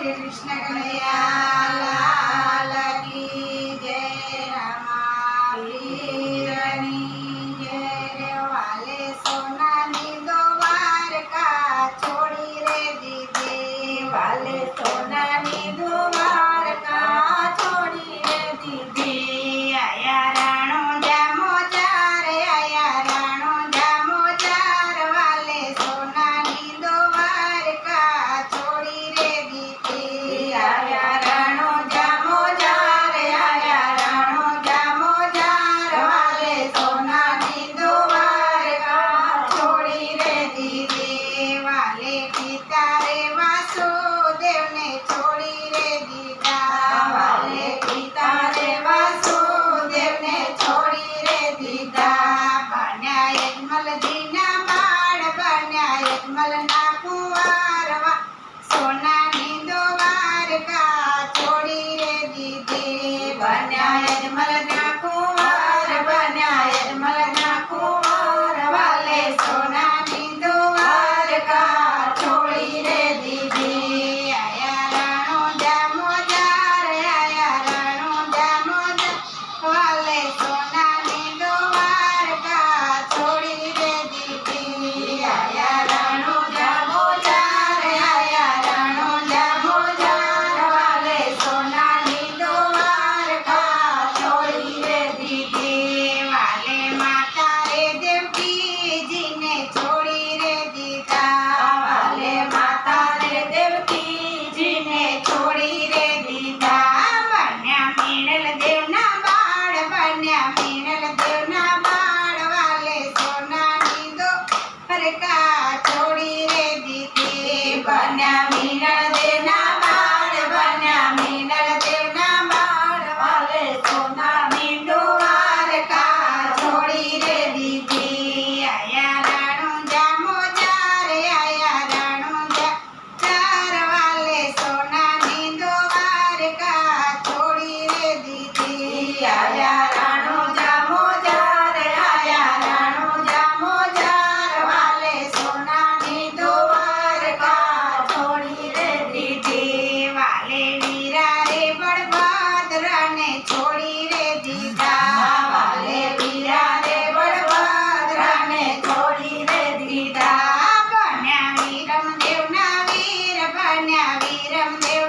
कृष्ण कन्हैया लाल की जय। रामा वीरनी जय। वाले सोनानी दो द्वारका छोड़ी रे दीदी। वाले सोनानी दो द्वारका छोड़ी रे दीदी। आया राणो जामो चार, आया राणो जामो चार। वाले सोनानी दो द्वारका छोड़ी रे दीदी। आया राणो जामो चार, आया राणो जामो चार। वाले सोनानी दो द्वारका छोड़ी रे दीदी। वाले पिता रे वासुदेव ने छोड़ी रे दीदा। वाले पिता रे वासुदेव ने छोड़ी रे दीदा। बन्या यजमल दीना बाळ, बन्या यजमल ना कुंवारवा। सोनानी दो द्वारका छोड़ी रे दीदी। बन्या यजमल ना कुंवार, बन्या यजमल ना कुंवार। वाले सोनानी दो द्वारका छोड़ी रे दीदी। आया राणो जामो चार, आया राणो जामो चार। वाले सोनानी दो द्वारका छोड़ी रे दीदी। आया राणो जामो चार, आया राणो जामो चार। वाले सोनानी दो द्वारका छोड़ी रे दीदी। वाले माता रे देवकी जी ने छोड़ी रे दीदा। वाले माता रे देवकी जी ने छोड़ी रे दीदा। बन्या मीणल देवना बाळ, बन्या मीणल देवना बाळ। वाले सोनानी दो द्वारका छोड़ी रे दीदी। बन्या मीणल देवना बाळ, बन्या मीणल देवना बाळ। वाले सोनानी दो द्वारका छोड़ी रे दीदी। आया राणो जामो चार, आया राणो जामो चार। वाले सोनानी दो द्वारका छोड़ी रे दीदी। आया राणो जामो चार, आया राणो जामो चार। वाले सोनानी दो द्वारका छोड़ी रे दीदी। वाले वीरा रे बलभद्र ने छोड़ी रे दीदा। वाले वीरा रे बलभद्र ने छोड़ी रे दीदा। बन्या वीरम देवना वीर, बन्या वीरम देव